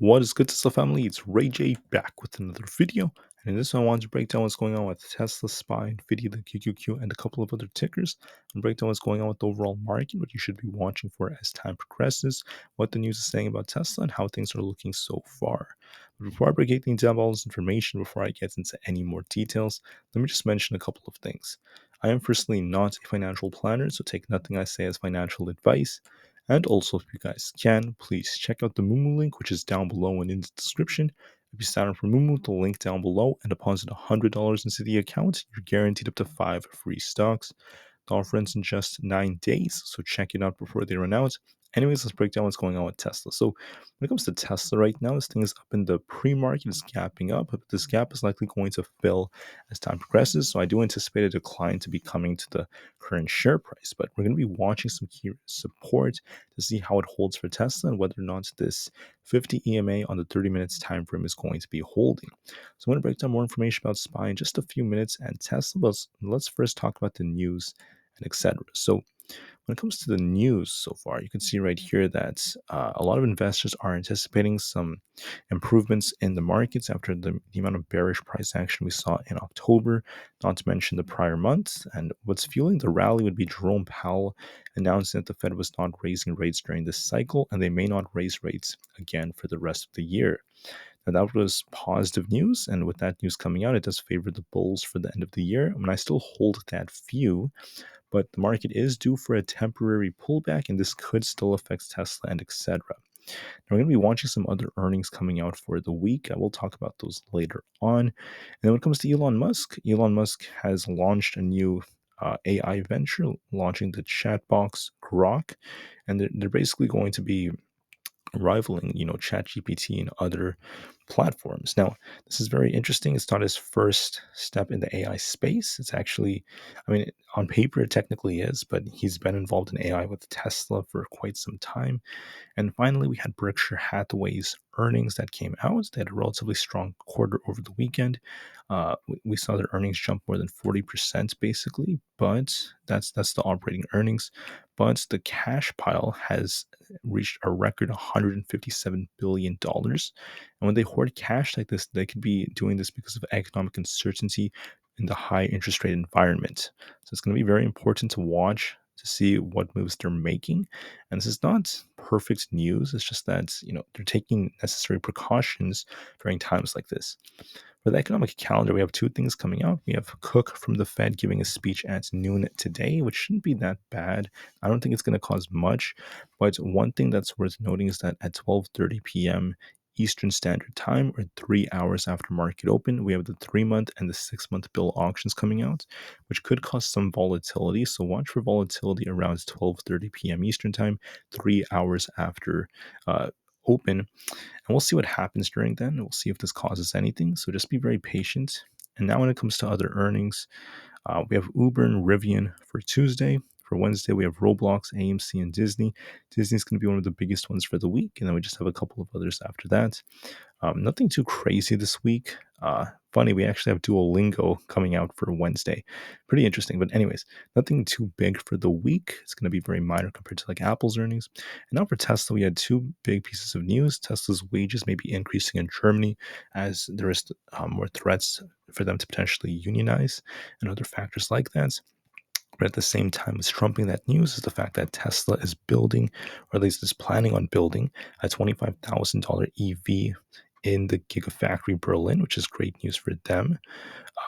What is good, Tesla family? It's Ray J back with another video. And in this one, I wanted to break down what's going on with Tesla, SPY, Nvda, the QQQ, and a couple of other tickers, and break down what's going on with the overall market, what you should be watching for as time progresses, what the news is saying about Tesla, and how things are looking so far. But before I break anything down all this information, before I get into any more details, let me just mention a couple of things. I am firstly not a financial planner, so take nothing I say as financial advice. And also, if you guys can, please check out the Moomoo link, which is down below and in the description. If you sign up for Moomoo, the link down below, and deposit $100 into the account, you're guaranteed up to 5 free stocks. The offer ends in just 9 days, so check it out before they run out. Anyways, let's break down what's going on with Tesla. So when it comes to Tesla right now, this thing is up in the pre-market, it's gapping up, but this gap is likely going to fill as time progresses. So I do anticipate a decline to be coming to the current share price, but we're going to be watching some key support to see how it holds for Tesla and whether or not this 50 EMA on the 30 minutes time frame is going to be holding. So I'm going to break down more information about SPY in just a few minutes and Tesla, but let's first talk about the news and etc. So when it comes to the news so far, you can see right here that a lot of investors are anticipating some improvements in the markets after the amount of bearish price action we saw in October, not to mention the prior months. And what's fueling the rally would be Jerome Powell announcing that the Fed was not raising rates during this cycle, and they may not raise rates again for the rest of the year. Now, that was positive news, and with that news coming out, it does favor the bulls for the end of the year. I mean, I still hold that view, but the market is due for a temporary pullback, and this could still affect Tesla and etc. Now, we're going to be watching some other earnings coming out for the week. I will talk about those later on. And then when it comes to Elon Musk has launched a new AI venture, launching the chat box Grok, and they're basically going to be rivaling, ChatGPT and other platforms. Now, this is very interesting. It's not his first step in the AI space. It's actually, I mean, on paper, it technically is, but he's been involved in AI with Tesla for quite some time. And finally, we had Berkshire Hathaway's earnings that came out. They had a relatively strong quarter over the weekend. We saw their earnings jump more than 40%, basically, but that's the operating earnings. But the cash pile has reached a record $157 billion. And when they hoard cash like this, they could be doing this because of economic uncertainty in the high interest rate environment. So it's going to be very important to watch to see what moves they're making. And this is not perfect news. It's just that, they're taking necessary precautions during times like this. For the economic calendar, we have two things coming out. We have Cook from the Fed giving a speech at noon today, which shouldn't be that bad. I don't think it's going to cause much. But one thing that's worth noting is that at 12:30 p.m. Eastern Standard Time, or 3 hours after market open, we have the 3-month and the 6-month bill auctions coming out, which could cause some volatility. So watch for volatility around 12:30 p.m. Eastern Time, 3 hours after open. And we'll see what happens during then. We'll see if this causes anything. So just be very patient. And now when it comes to other earnings, we have Uber and Rivian for Tuesday. For Wednesday, we have Roblox, AMC, and Disney. Disney's going to be one of the biggest ones for the week. And then we just have a couple of others after that. Nothing too crazy this week. Funny, we actually have Duolingo coming out for Wednesday. Pretty interesting. But anyways, nothing too big for the week. It's going to be very minor compared to like Apple's earnings. And now for Tesla, we had two big pieces of news. Tesla's wages may be increasing in Germany as there is more threats for them to potentially unionize and other factors like that. But at the same time as trumping that news is the fact that Tesla is building, or at least is planning on building, a $25,000 EV in the Gigafactory Berlin, which is great news for them.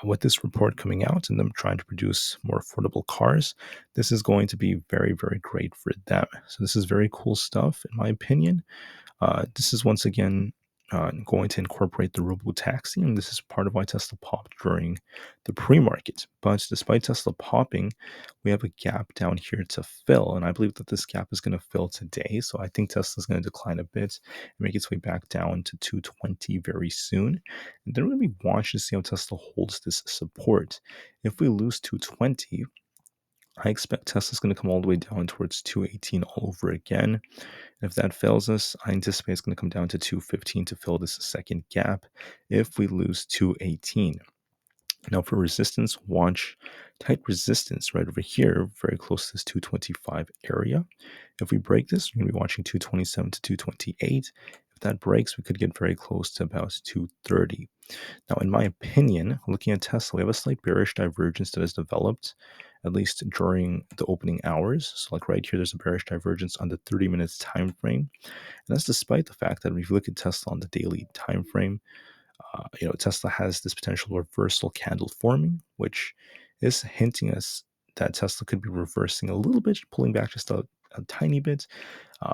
With this report coming out and them trying to produce more affordable cars, this is going to be very, very great for them. So this is very cool stuff, in my opinion. This is once again going to incorporate the robo-taxi, and this is part of why Tesla popped during the pre-market. But despite Tesla popping, we have a gap down here to fill, and I believe that this gap is going to fill today. So I think Tesla is going to decline a bit and make its way back down to 220 very soon. And then we're going to be watching to see how Tesla holds this support. If we lose 220, I expect Tesla's going to come all the way down towards 218 all over again. If that fails us, I anticipate it's going to come down to 215 to fill this second gap if we lose 218. Now for resistance, watch tight resistance right over here, very close to this 225 area. If we break this, we're going to be watching 227 to 228. If that breaks, we could get very close to about 230. Now, in my opinion, looking at Tesla, we have a slight bearish divergence that has developed, at least during the opening hours. So, like right here, there's a bearish divergence on the 30 minutes time frame, and that's despite the fact that if you look at Tesla on the daily time frame, Tesla has this potential reversal candle forming, which is hinting us that Tesla could be reversing a little bit, pulling back just a tiny bit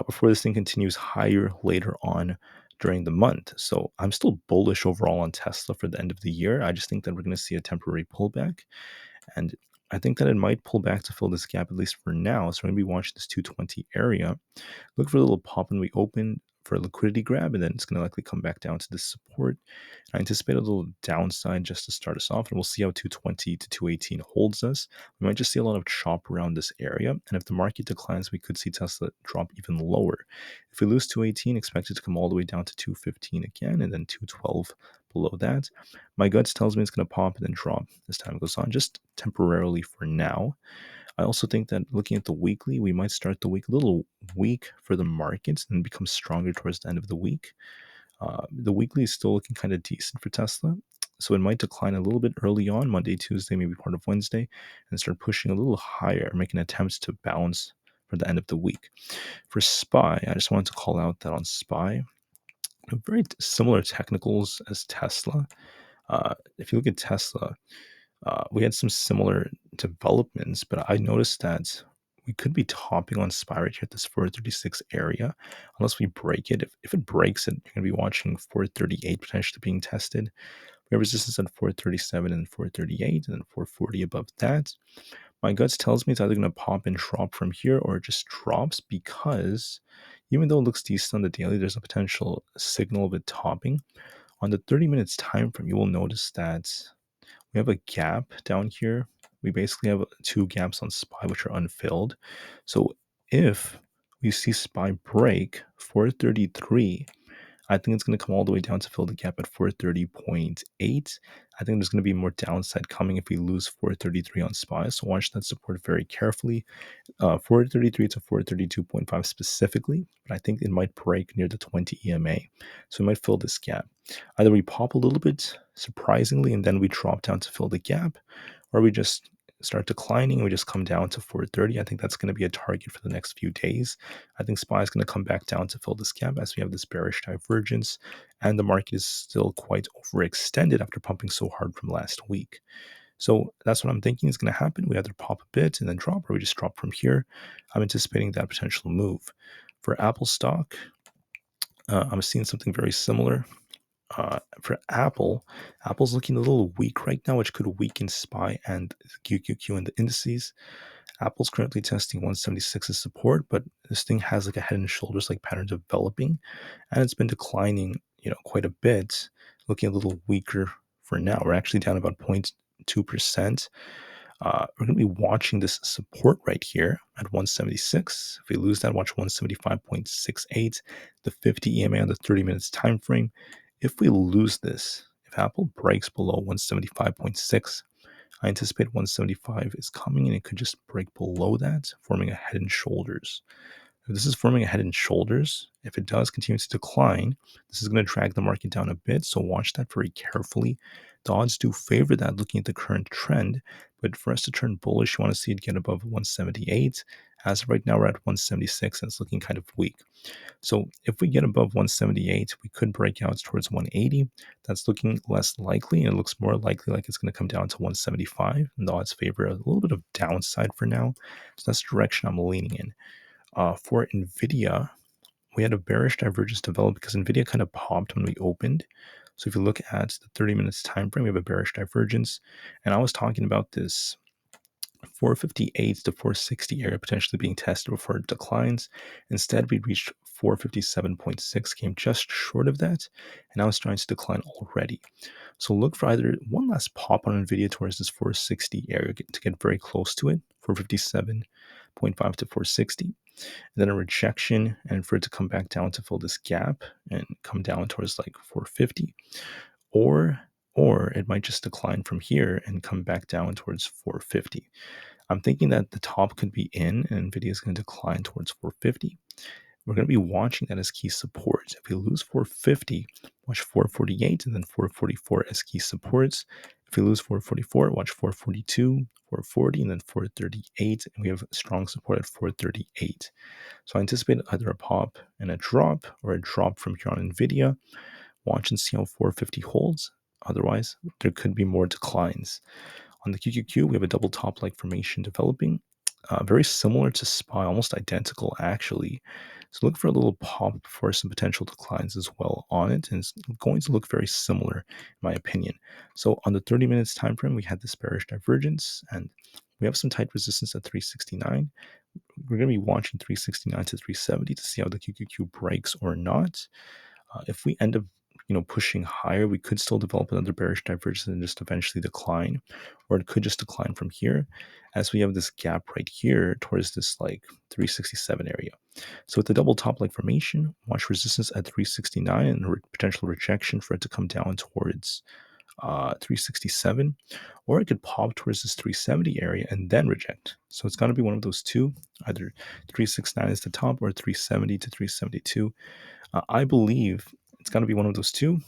before this thing continues higher later on during the month. So I'm still bullish overall on Tesla for the end of the year. I just think that we're going to see a temporary pullback. And I think that it might pull back to fill this gap, at least for now. So we're going to be watching this 220 area. Look for a little pop when we open for a liquidity grab, and then it's going to likely come back down to this support. I anticipate a little downside just to start us off, and we'll see how 220 to 218 holds us. We might just see a lot of chop around this area, and if the market declines, we could see Tesla drop even lower. If we lose 218, expect it to come all the way down to 215 again, and then 212 below that. My guts tells me it's going to pop and then drop as time goes on, just temporarily for now. I also think that looking at the weekly, we might start the week a little weak for the markets and become stronger towards the end of the week. The weekly is still looking kind of decent for Tesla. So it might decline a little bit early on, Monday, Tuesday, maybe part of Wednesday, and start pushing a little higher, making attempts to bounce for the end of the week. For SPY, I just wanted to call out that on SPY, very similar technicals as Tesla. If you look at Tesla, we had some similar developments, but I noticed that we could be topping on SPY right here at this 436 area, unless we break it. If it breaks it, you're going to be watching 438 potentially being tested. We have resistance at 437 and 438, and then 440 above that. My guts tells me it's either going to pop and drop from here or it just drops, because even though it looks decent on the daily, there's a potential signal of it topping. On the 30 minutes time frame, you will notice that we have a gap down here. We basically have two gaps on SPY which are unfilled. So if we see SPY break 433, I think it's going to come all the way down to fill the gap at 430.8. I think there's going to be more downside coming if we lose 433 on SPY. So watch that support very carefully. 433 to 432.5 specifically, but I think it might break near the 20 EMA. So we might fill this gap. Either we pop a little bit surprisingly and then we drop down to fill the gap, or we just start declining and we just come down to 430. I think that's going to be a target for the next few days. I think SPY is going to come back down to fill this gap as we have this bearish divergence, and the market is still quite overextended after pumping so hard from last week. So that's what I'm thinking is going to happen. We either pop a bit and then drop, or we just drop from here. I'm anticipating that potential move. For Aapl stock, I'm seeing something very similar. For Apple's looking a little weak right now, which could weaken SPY and QQQ and the indices. Apple's currently testing 176 as support, but this thing has like a head and shoulders like pattern developing, and it's been declining, quite a bit, looking a little weaker for now. We're actually down about 0.2%. We're going to be watching this support right here at 176. If we lose that, watch 175.68, the 50 EMA on the 30 minutes time frame. If we lose this, if Apple breaks below 175.6, I anticipate 175 is coming, and it could just break below that, forming a head and shoulders. If this is forming a head and shoulders, if it does continue to decline, this is going to drag the market down a bit. So watch that very carefully. The odds do favor that looking at the current trend, but for us to turn bullish, you want to see it get above 178. As of right now, we're at 176, and it's looking kind of weak. So if we get above 178, we could break out towards 180. That's looking less likely, and it looks more likely like it's going to come down to 175. And the odds favor a little bit of downside for now. So that's the direction I'm leaning in. For Nvda, we had a bearish divergence develop because Nvda kind of popped when we opened. So if you look at the 30 minutes time frame, we have a bearish divergence. And I was talking about this 458 to 460 area potentially being tested before it declines. Instead, we reached 457.6, came just short of that, and now it's trying to decline already. So look for either one last pop on Nvidia towards this 460 area to get very close to it, 457.5 to 460, and then a rejection, and for it to come back down to fill this gap and come down towards like 450, or it might just decline from here and come back down towards 450. I'm thinking that the top could be in and Nvidia is going to decline towards 450. we're going to be watching that as key supports. If we lose 450, watch 448 and then 444 as key supports. If we lose 444, watch 442, 440, and then 438. And we have strong support at 438. So I anticipate either a pop and a drop or a drop from here on Nvda. Watch and see how 450 holds. Otherwise, there could be more declines. On the QQQ, we have a double top-like formation developing, very similar to SPY, almost identical actually. So look for a little pop for some potential declines as well on it, and it's going to look very similar, in my opinion. So on the 30 minutes time frame, we had this bearish divergence, and we have some tight resistance at 369. We're going to be watching 369 to 370 to see how the QQQ breaks or not. If we end up pushing higher, we could still develop another bearish divergence and just eventually decline, or it could just decline from here as we have this gap right here towards this like 367 area. So with the double top like formation, watch resistance at 369 and potential rejection for it to come down towards 367, or it could pop towards this 370 area and then reject. So it's going to be one of those two, either 369 is the top or 370 to 372. I believe it's going to be one of those two,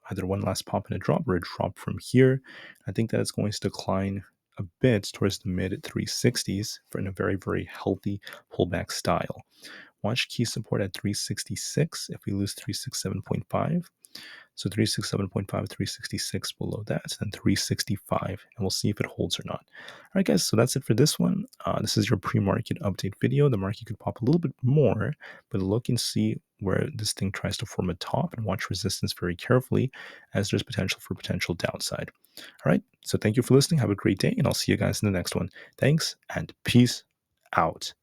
either one last pop and a drop or a drop from here. I think that it's going to decline a bit towards the mid 360s for in a very, very healthy pullback style. Watch key support at 366 if we lose 367.5. So 367.5, 366 below that, and 365, and we'll see if it holds or not. All right, guys, so that's it for this one. This is your pre-market update video. The market could pop a little bit more, but look and see where this thing tries to form a top and watch resistance very carefully as there's potential for potential downside. All right, so thank you for listening. Have a great day, and I'll see you guys in the next one. Thanks, and peace out.